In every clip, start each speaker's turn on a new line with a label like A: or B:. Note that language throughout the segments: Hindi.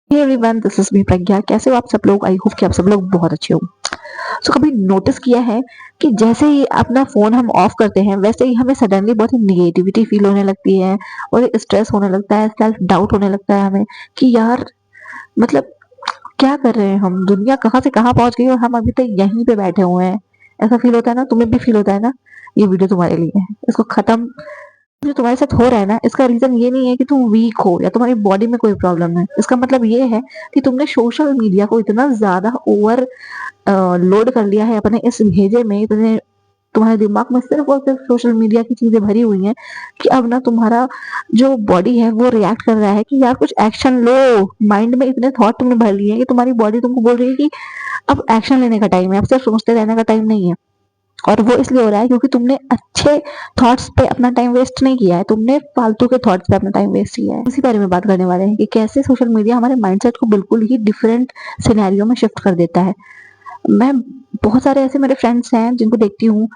A: Hey everyone, this is me Pragya. कैसे हो आप सब लोग? आई होप कि आप सब लोग बहुत अच्छे हो। कभी नोटिस किया है कि जैसे ही अपना फोन हम ऑफ करते हैं वैसे ही हमें सडनली बहुत ही निगेटिविटी फील होने लगती है और स्ट्रेस होने लगता है, सेल्फ डाउट होने लगता है हमें कि यार मतलब क्या कर रहे हैं हम? दुनिया कहाँ से कहाँ पहुंच गई और हम अभी तक यहीं पे बैठे हुए हैं। ऐसा फील होता है ना? तुम्हें भी फील होता है ना? ये वीडियो तुम्हारे लिए है। इसको खत्म जो तुम्हारे साथ हो रहा है ना, इसका रीजन ये नहीं है कि तुम वीक हो या तुम्हारी बॉडी में कोई प्रॉब्लम है। इसका मतलब ये है कि तुमने सोशल मीडिया को इतना ज्यादा ओवर लोड कर लिया है अपने इस भेजे में, इतने तुम्हारे दिमाग में सिर्फ और सिर्फ सोशल मीडिया की चीजें भरी हुई हैं कि अब ना तुम्हारा जो बॉडी है वो रिएक्ट कर रहा है कि यार कुछ एक्शन लो। माइंड में इतने थॉट तुमने भर लिए हैं कि तुम्हारी बॉडी तुमको बोल रही है कि अब एक्शन लेने का टाइम है, अब सिर्फ सोचते रहने का टाइम नहीं है। और वो इसलिए हो रहा है क्योंकि तुमने अच्छे थॉट्स पे अपना टाइम वेस्ट नहीं किया है, तुमने फालतू के थॉट्स पे अपना टाइम वेस्ट किया है। इसी बारे में बात करने वाले हैं कि कैसे सोशल मीडिया हमारे माइंडसेट को बिल्कुल ही डिफरेंट सिनेरियो में शिफ्ट कर देता है। मैं बहुत सारे ऐसे मेरे फ्रेंड्स हैं जिनको देखती हूँ,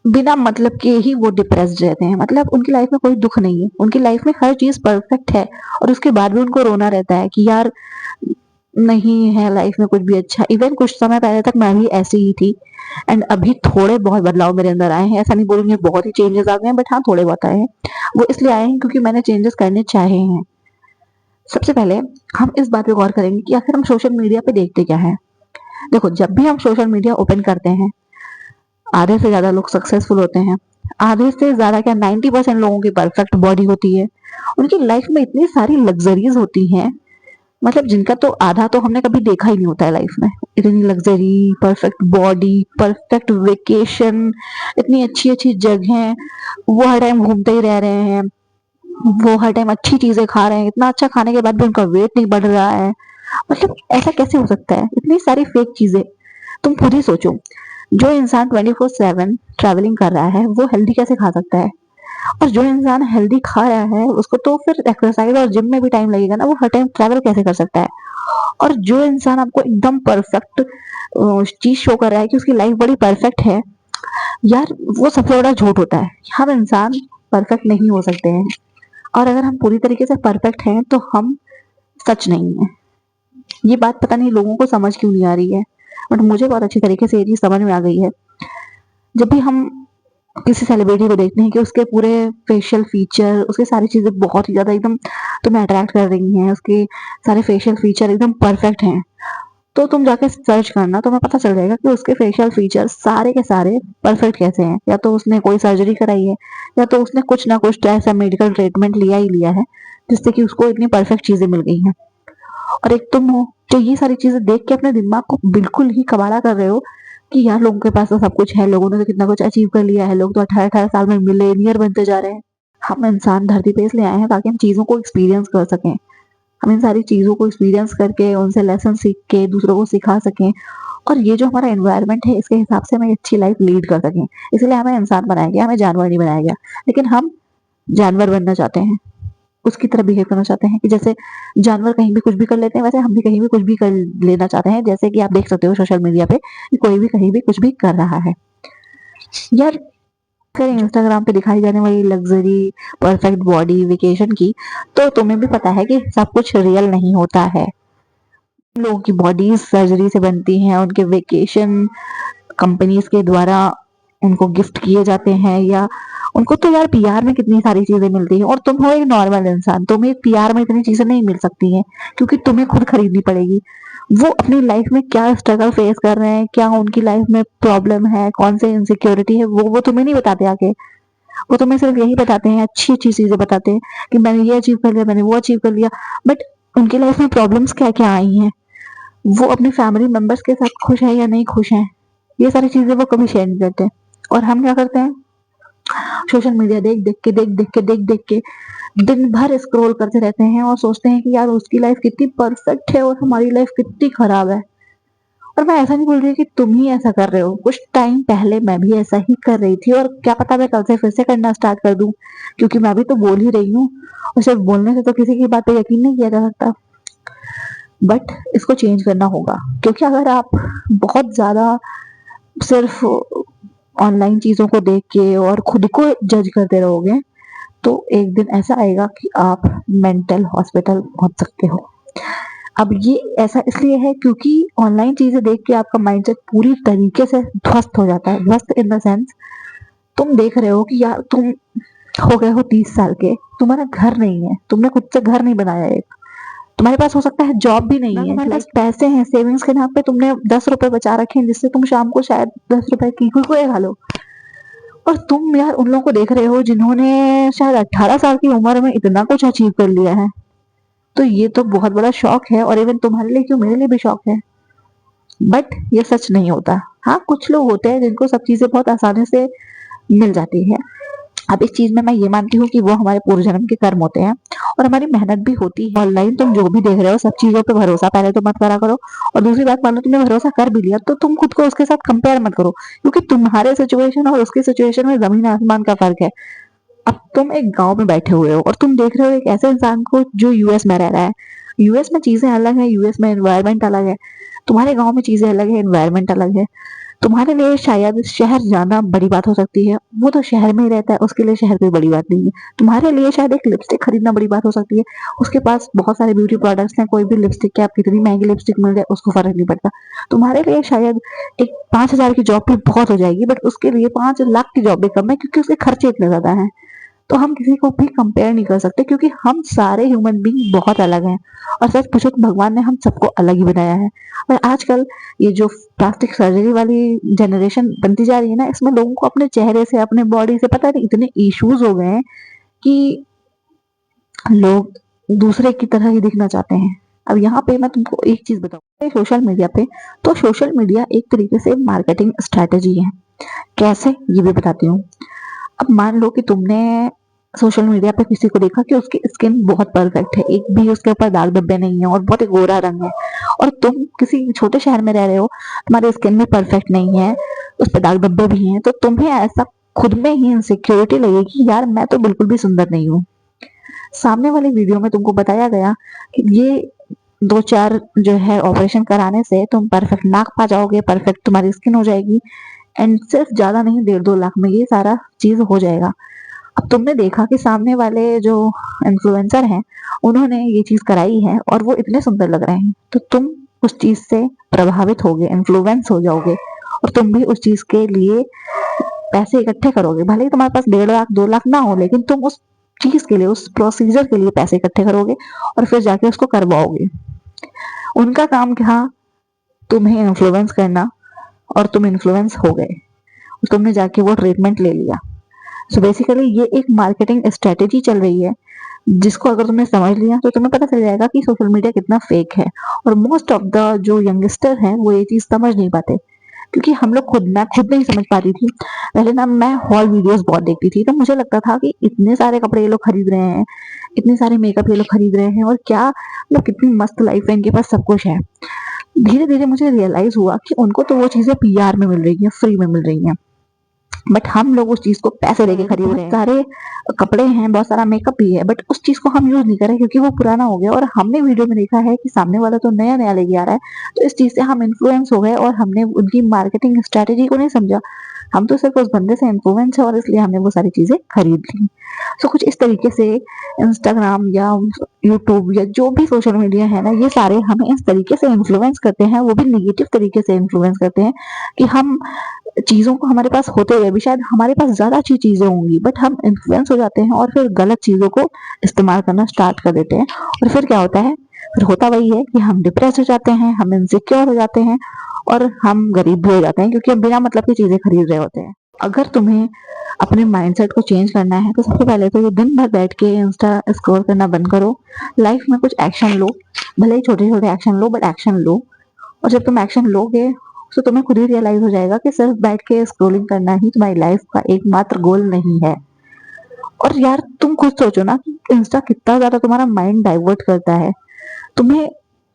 A: बिना मतलब के ही वो डिप्रेस्ड रहते हैं। मतलब उनकी लाइफ में कोई दुख नहीं है, उनकी लाइफ में हर चीज परफेक्ट है और उसके बाद भी उनको रोना रहता है कि यार नहीं है लाइफ में कुछ भी अच्छा। इवन कुछ समय पहले तक मैं भी ऐसी ही थी एंड अभी थोड़े बहुत बदलाव मेरे अंदर आए हैं। ऐसा नहीं बोलूंगी बहुत ही चेंजेस आ गए हैं, बट हाँ थोड़े बहुत आए हैं। वो इसलिए आए हैं क्योंकि मैंने चेंजेस करने चाहे हैं। सबसे पहले हम इस बात पे गौर करेंगे कि आखिर हम सोशल मीडिया पे देखते क्या है। देखो, जब भी हम सोशल मीडिया ओपन करते हैं, आधे से ज्यादा लोग सक्सेसफुल होते हैं। आधे से ज्यादा क्या, 90% लोगों की परफेक्ट बॉडी होती है। उनकी लाइफ में इतनी सारी लग्जरीज होती हैं, मतलब जिनका तो आधा तो हमने कभी देखा ही नहीं होता है लाइफ में। इतनी luxury, perfect body, perfect vacation, इतनी अच्छी अच्छी जगह, वो हर टाइम घूमते ही रह रहे हैं, वो हर टाइम अच्छी चीजें खा रहे हैं, इतना अच्छा खाने के बाद भी उनका वेट नहीं बढ़ रहा है। मतलब ऐसा कैसे हो सकता है? इतनी सारी फेक चीजें। तुम खुद ही सोचो, जो इंसान 24/7 ट्रैवलिंग कर रहा है वो हेल्दी कैसे खा सकता है? और जो इंसान हेल्दी खा रहा है उसको तो फिर एक्सरसाइज और जिम में भी टाइम लगेगा ना, वो हर टाइम ट्रैवल कैसे कर सकता है? और जो इंसान आपको एकदम परफेक्ट चीज शो कर रहा है कि उसकी लाइफ बड़ी परफेक्ट है, यार वो सबसे बड़ा झूठ होता है। हम इंसान परफेक्ट नहीं हो सकते हैं, और अगर हम पूरी तरीके से परफेक्ट हैं तो हम सच नहीं है। ये बात पता नहीं लोगों को समझ क्यों नहीं आ रही है, बट मुझे बहुत अच्छी तरीके से ये चीज समझ में आ गई है। जब भी हम किसी सेलिब्रिटी को देखते हैं कि उसके पूरे फेशियल फीचर, उसकी सारी चीजें बहुत ही ज्यादा एकदम तुम्हें अट्रैक्ट कर रही हैं, उसके सारे फेशियल फीचर एकदम परफेक्ट हैं, तो तुम जाके सर्च करना, तुम्हें पता चल जाएगा कि उसके फेशियल फीचर सारे के सारे परफेक्ट कैसे हैं। या तो उसने कोई सर्जरी कराई है, या तो उसने कुछ ना कुछ ऐसा मेडिकल ट्रीटमेंट लिया ही लिया है जिससे कि उसको इतनी परफेक्ट चीजें मिल गई हैं। और एक तुम हो जो ये सारी चीजें देख के अपने दिमाग को बिल्कुल ही कबाड़ा कर रहे हो कि यार लोगों के पास तो सब कुछ है, लोगों ने तो कितना कुछ अचीव कर लिया है, लोग तो 18-18 साल में मिलेनियर बनते जा रहे हैं। हम इंसान धरती पे इसलिए आए हैं ताकि हम चीजों को एक्सपीरियंस कर सकें, हम इन सारी चीजों को एक्सपीरियंस करके उनसे लेसन सीख के दूसरों को सिखा सकें, और ये जो हमारा एनवायरनमेंट है इसके हिसाब से हमें अच्छी लाइफ लीड कर सकें। इसलिए हमें इंसान बनाया गया, हमें जानवर नहीं बनाया गया। लेकिन हम जानवर बनना चाहते हैं, उसकी तरह बिहेव करना चाहते हैं कि जैसे जानवर कहीं भी कुछ भी कर लेते हैं, वैसे हम भी कहीं भी कुछ भी कर लेना चाहते हैं। जैसे कि आप देख सकते हो सोशल मीडिया पे कि कोई भी कहीं भी कुछ भी कर रहा है। यार फिर इंस्टाग्राम पे दिखाई जाने वाली लग्जरी, परफेक्ट बॉडी, वेकेशन की, तो तुम्हें भी पता है कि सब कुछ रियल नहीं होता है। लोगों की बॉडीज सर्जरी से बनती हैं, उनके वेकेशन कंपनीज के द्वारा उनको गिफ्ट किए जाते हैं, या उनको तो यार पीआर में कितनी सारी चीजें मिलती हैं। और तुम हो एक नॉर्मल इंसान, तुम्हें पीआर में इतनी चीजें नहीं मिल सकती हैं क्योंकि तुम्हें खुद खरीदनी पड़ेगी। वो अपनी लाइफ में क्या स्ट्रगल फेस कर रहे हैं, क्या उनकी लाइफ में प्रॉब्लम है, कौन से इनसिक्योरिटी है, वो तुम्हें नहीं बताते आके। वो तुम्हें सिर्फ यही बताते हैं, अच्छी अच्छी चीजें बताते हैं कि मैंने ये अचीव कर लिया, मैंने वो अचीव कर लिया। बट उनकी लाइफ में प्रॉब्लम्स क्या क्या आई हैं, वो अपने फैमिली मेंबर्स के साथ खुश है या नहीं खुश है, ये सारी चीजें वो कभी शेयर नहीं करते। और हम क्या करते हैं, सोशल मीडिया देख देख के दिन भर स्क्रॉल करते रहते हैं और सोचते हैं कि यार उसकी लाइफ कितनी परफेक्ट है और हमारी लाइफ कितनी खराब है। और मैं ऐसा नहीं बोल रही कि तुम ही ऐसा कर रहे हो, कुछ टाइम पहले मैं भी ऐसा ही कर रही थी, और क्या पता मैं कल से फिर से करना स्टार्ट कर दूं, क्योंकि मैं भी तो बोल ही रही हूँ और सिर्फ बोलने से तो किसी की बात पे यकीन नहीं किया जा सकता। बट इसको चेंज करना होगा, क्योंकि अगर आप बहुत ज्यादा सिर्फ ऑनलाइन चीजों को देख के और खुद को जज करते रहोगे, तो एक दिन ऐसा आएगा कि आप मेंटल हॉस्पिटल पहुंच सकते हो। अब ये ऐसा इसलिए है क्योंकि ऑनलाइन चीजें देख के आपका माइंडसेट पूरी तरीके से ध्वस्त हो जाता है। ध्वस्त इन द सेंस, तुम देख रहे हो कि यार तुम हो गए हो 30 साल के, तुम्हारा घर नहीं है, तुमने खुद से घर नहीं बनाया एक, तुम्हारे पास हो सकता है जॉब भी नहीं है, तुम्हारे पास पैसे हैं, सेविंग्स के नाम पे तुमने 10 रुपए बचा रखे हैं जिससे तुम शाम को शायद 10 रुपए की कुरकुरे खा लो। और तुम यार उन लोगों को देख रहे हो जिन्होंने शायद 18 साल की उम्र में इतना कुछ अचीव कर लिया है। तो ये तो बहुत बड़ा शौक है, और इवन तुम्हारे लिए क्यों, मेरे लिए भी शौक है। बट ये सच नहीं होता। हाँ, कुछ लोग होते हैं जिनको सब चीजें बहुत आसानी से मिल जाती है। अब इस चीज में मैं ये मानती हूँ कि वो हमारे पूर्व जन्म के कर्म होते हैं और हमारी मेहनत भी होती है। ऑनलाइन तुम जो भी देख रहे हो सब चीजों पे भरोसा पहले तो मत करा करो, और दूसरी बात, मान लो तुमने भरोसा कर भी लिया तो तुम खुद को उसके साथ कंपेयर मत करो, क्योंकि तुम्हारे सिचुएशन और उसकी सिचुएशन में जमीन आसमान का फर्क है। अब तुम एक गांव में बैठे हुए हो और तुम देख रहे हो एक ऐसे इंसान को जो यूएस में रह रहा है। यूएस में चीजें अलग है, यूएस में एनवायरमेंट अलग है, तुम्हारे गांव में चीजें अलग है, एनवायरमेंट अलग है। तुम्हारे लिए शायद शहर जाना बड़ी बात हो सकती है, वो तो शहर में ही रहता है, उसके लिए शहर कोई बड़ी बात नहीं है। तुम्हारे लिए शायद एक लिपस्टिक खरीदना बड़ी बात हो सकती है, उसके पास बहुत सारे ब्यूटी प्रोडक्ट्स हैं, कोई भी लिपस्टिक की आप कितनी महंगी लिपस्टिक मिल जाए उसको फर्क नहीं पड़ता। तुम्हारे लिए शायद एक 5,000 की जॉब भी बहुत हो जाएगी, बट उसके लिए 5 लाख की जॉब भी कम है, क्योंकि उसके खर्चे इतने ज्यादा हैं। तो हम किसी को भी कंपेयर नहीं कर सकते, क्योंकि हम सारे ह्यूमन बींग बहुत अलग हैं। और सच पूछो तो भगवान ने हम सबको अलग ही बनाया है। और आजकल ये जो प्लास्टिक सर्जरी वाली जनरेशन बनती जा रही है ना, इसमें लोगों को अपने चेहरे से, अपने बॉडी से पता नहीं इतने इश्यूज हो गए हैं कि लोग दूसरे की तरह ही दिखना चाहते हैं। अब यहाँ पे मैं तुमको एक चीज बताऊँ, सोशल मीडिया पे, तो सोशल मीडिया एक तरीके से मार्केटिंग स्ट्रेटेजी है। कैसे, ये भी बताती हूँ। अब मान लो कि तुमने सोशल मीडिया पे किसी को देखा कि उसकी स्किन बहुत परफेक्ट है, एक भी उसके ऊपर दाग धब्बे नहीं है और बहुत ही गोरा रंग है, और तुम किसी छोटे शहर में रह रहे हो, तुम्हारी स्किन भी परफेक्ट नहीं है, उस पर दाग धब्बे भी हैं, तो तुम्हें ऐसा खुद में ही इनसिक्योरिटी लगेगी, यार मैं तो बिल्कुल भी सुंदर नहीं हूँ। सामने वाली वीडियो में तुमको बताया गया कि ये 2-4 जो है ऑपरेशन कराने से तुम परफेक्ट नाक पा जाओगे, परफेक्ट तुम्हारी स्किन हो जाएगी, एंड सिर्फ ज्यादा नहीं, 1.5-2 लाख में ये सारा चीज हो जाएगा। अब तुमने देखा कि सामने वाले जो इन्फ्लुएंसर हैं उन्होंने ये चीज कराई है और वो इतने सुंदर लग रहे हैं, तो तुम उस चीज से प्रभावित होगे, इन्फ्लुएंस हो जाओगे, और तुम भी उस चीज के लिए पैसे इकट्ठे करोगे। भले ही तुम्हारे पास 1.5 लाख 2 लाख ना हो, लेकिन तुम उस चीज के लिए, उस प्रोसीजर के लिए पैसे इकट्ठे करोगे और फिर जाके उसको करवाओगे। उनका काम क्या, तुम्हें इन्फ्लुएंस करना, और तुम इन्फ्लुएंस हो गए, तुमने जाके वो ट्रीटमेंट ले लिया। सो बेसिकली ये एक मार्केटिंग स्ट्रेटेजी चल रही है, जिसको अगर तुमने समझ लिया तो तुम्हें पता चल जाएगा कि सोशल मीडिया कितना फेक है। और मोस्ट ऑफ द जो यंगस्टर हैं वो ये चीज समझ नहीं पाते, क्योंकि हम लोग खुद, मैं खुद नहीं समझ पाती थी। पहले ना मैं हॉल वीडियोस बहुत देखती थी, तो मुझे लगता था कि इतने सारे कपड़े ये लोग खरीद रहे हैं, इतने सारे मेकअप ये लोग खरीद रहे हैं, और क्या मतलब कितनी मस्त लाइफ है, इनके पास सब कुछ है। धीरे धीरे मुझे रियलाइज हुआ कि उनको तो वो चीजें पीआर में मिल रही है, फ्री में मिल रही हैं, बट हम लोग उस चीज को पैसे देके खरीद रहे हैं। सारे कपड़े हैं, बहुत सारा मेकअप भी है, बट उस चीज को हम यूज नहीं कर रहे क्योंकि वो पुराना हो गया, और हमने वीडियो में देखा है कि सामने वाला तो नया नया लेके आ रहा है, तो इस चीज से हम इन्फ्लुएंस हो गए और हमने उनकी मार्केटिंग स्ट्रेटेजी को नहीं समझा। हम तो सिर्फ उस बंदे से इन्फ्लुएंस है और इसलिए हमने वो सारी चीजें खरीद ली। तो कुछ इस तरीके से इंस्टाग्राम या यूट्यूब या जो भी सोशल मीडिया है ना, ये सारे हमें इस तरीके से इन्फ्लुएंस करते हैं, वो भी निगेटिव तरीके से इन्फ्लुएंस करते हैं, कि हम चीजों को, हमारे पास होते हुए भी शायद हमारे पास ज्यादा अच्छी चीजें होंगी, बट हम इन्फ्लुएंस हो जाते हैं और फिर गलत चीजों को इस्तेमाल करना स्टार्ट कर देते हैं। और फिर क्या होता है, फिर होता वही है कि हम डिप्रेस हो जाते हैं, हम इनसिक्योर हो जाते हैं, और हम गरीब भी हो जाते हैं, क्योंकि हम बिना मतलब की चीजें खरीद रहे होते हैं। अगर तुम्हें अपने माइंडसेट को चेंज करना है तो सबसे पहले तो ये दिन भर बैठ के इंस्टा स्क्रॉल करना बंद करो, लाइफ में कुछ एक्शन लो, भले ही छोटे छोटे एक्शन लो, बट एक्शन लो। और जब तुम एक्शन लोगे तो तुम्हें खुद ही रियलाइज हो जाएगा कि सिर्फ बैठ के स्क्रोलिंग करना ही तुम्हारी लाइफ का एकमात्र गोल नहीं है। और यार तुम खुद सोचो ना कि इंस्टा कितना ज्यादा तुम्हारा माइंड डाइवर्ट करता है, तुम्हें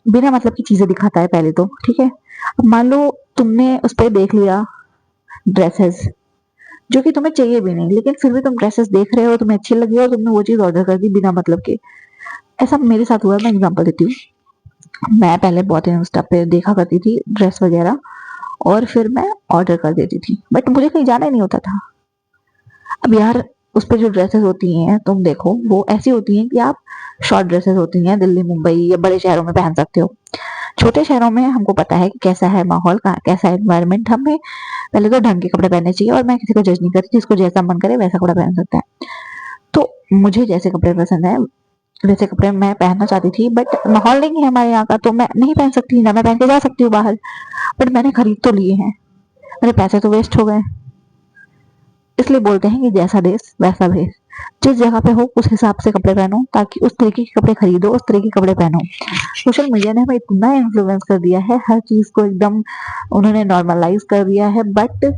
A: बिना मतलब की चीजें दिखाता है पहले तो, ठीक है। अब मान लो तुमने उस पर देख लिया ड्रेसेस जो कि तुम्हें चाहिए भी नहीं, लेकिन फिर भी तुम ड्रेसेस देख रहे हो, तुम्हें अच्छी लगी और तुमने वो चीज ऑर्डर कर दी बिना मतलब के। ऐसा मेरे साथ हुआ, मैं एग्जांपल देती हूँ। मैं पहले बहुत इंस्टा पे देखा करती थी ड्रेस वगैरह, और फिर मैं ऑर्डर कर देती थी, बट मुझे कहीं जाना ही नहीं होता था। अब यार उस पे जो ड्रेसेस होती हैं तुम देखो वो ऐसी होती हैं कि आप शॉर्ट ड्रेसेस होती हैं, दिल्ली मुंबई या बड़े शहरों में पहन सकते हो। छोटे शहरों में हमको पता है कि कैसा है माहौल का, कैसा है एनवायरनमेंट, हमें पहले तो ढंग के कपड़े पहनने चाहिए। और मैं किसी को जज नहीं करती, जिसको जैसा मन करे वैसा कपड़ा पहन सकता है। तो मुझे जैसे कपड़े पसंद है वैसे कपड़े मैं पहनना चाहती थी, बट माहौल नहीं है हमारे यहाँ का, तो मैं नहीं पहन सकती, ना मैं पहन के जा सकती हूँ बाहर। बट मैंने खरीद तो लिए हैं, मेरे पैसे तो वेस्ट हो गए। इसलिए बोलते हैं कि जैसा देश वैसा भेष। जिस जगह पे हो उस हिसाब से कपड़े पहनो, ताकि उस तरीके के कपड़े खरीदो, उस तरीके के कपड़े पहनो। सोशल मीडिया ने हमें इतना इन्फ्लुएंस कर दिया है, हर चीज को एकदम उन्होंने नॉर्मलाइज कर दिया है। बट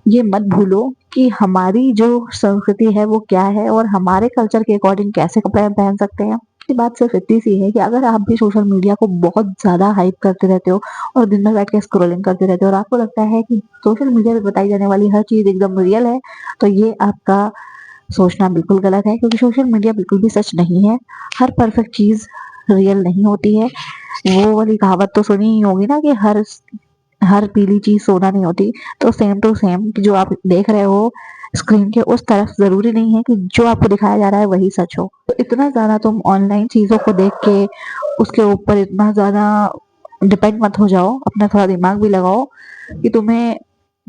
A: ये मत भूलो कि हमारी जो संस्कृति है वो क्या है, और हमारे कल्चर के अकॉर्डिंग कैसे कपड़े हम पहन सकते हैं। की बात सिर्फ इतनी सी है कि अगर आप भी सोशल मीडिया को बहुत ज्यादा हाइप करते रहते हो और दिन भर बैठ के स्क्रॉलिंग करते रहते हो, और आपको लगता है कि सोशल मीडिया पे बताई जाने वाली हर चीज एकदम रियल है, तो ये आपका सोचना बिल्कुल गलत है। क्योंकि सोशल मीडिया बिल्कुल भी सच नहीं है। हर परफेक्ट चीज रियल नहीं होती है। वो वाली कहावत तो सुनी ही होगी ना कि हर हर पीली चीज सोना नहीं होती। तो सेम टू सेम जो आप देख रहे हो स्क्रीन के उस तरफ, जरूरी नहीं है कि जो आपको दिखाया जा रहा है वही सच हो। तो इतना ज्यादा तुम ऑनलाइन चीजों को देख के उसके ऊपर इतना ज्यादा डिपेंड मत हो जाओ। अपना थोड़ा दिमाग भी लगाओ कि तुम्हें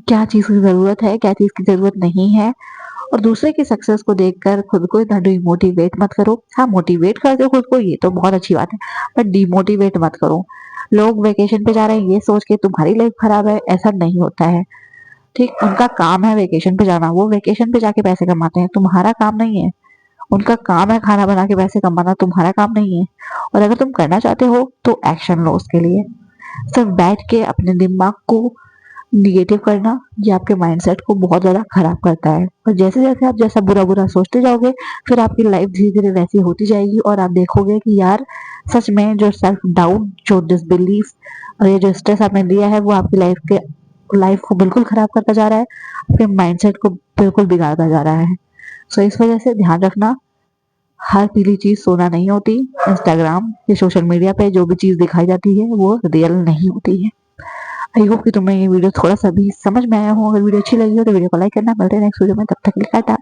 A: क्या चीज की जरूरत है, क्या चीज की जरूरत नहीं है। और दूसरे की सक्सेस को देखकर खुद को इतना डिमोटिवेट मत करो। हाँ, मोटिवेट कर दो खुद को, ये तो बहुत अच्छी बात है, बट डिमोटिवेट मत करो। लोग वेकेशन पे जा रहे हैं ये सोच के तुम्हारी लाइफ खराब है, ऐसा नहीं होता है। ठीक, उनका काम है वेकेशन पे जाना, वो वेकेशन पे जाके पैसे कमाते हैं, तुम्हारा काम नहीं है। उनका काम है खाना बना के पैसे कमाना, तुम्हारा काम नहीं है। और अगर तुम करना चाहते हो तो एक्शन लो उसके लिए। सिर्फ बैठ के अपने दिमाग को निगेटिव करना, ये आपके माइंडसेट को बहुत ज्यादा खराब करता है। और जैसे जैसे आप जैसा बुरा बुरा सोचते जाओगे, फिर आपकी लाइफ धीरे धीरे वैसी होती जाएगी, और आप देखोगे कि यार सच में जो सेल्फ डाउट, जो डिसबिलीफ और ये जो स्ट्रेस आपने लिया है वो आपकी लाइफ को बिल्कुल खराब करता जा रहा है, आपके माइंडसेट को बिल्कुल बिगाड़ता जा रहा है। सो इस वजह से ध्यान रखना, हर पीली चीज सोना नहीं होती। इंस्टाग्राम या सोशल मीडिया पे जो भी चीज दिखाई जाती है वो रियल नहीं होती है। आई होप कि तुम्हें ये वीडियो थोड़ा सा भी समझ में आया हो। अगर वीडियो अच्छी लगी हो तो वीडियो को लाइक करना। मिलते हैं नेक्स्ट वीडियो में, तब तक के लिए टाटा।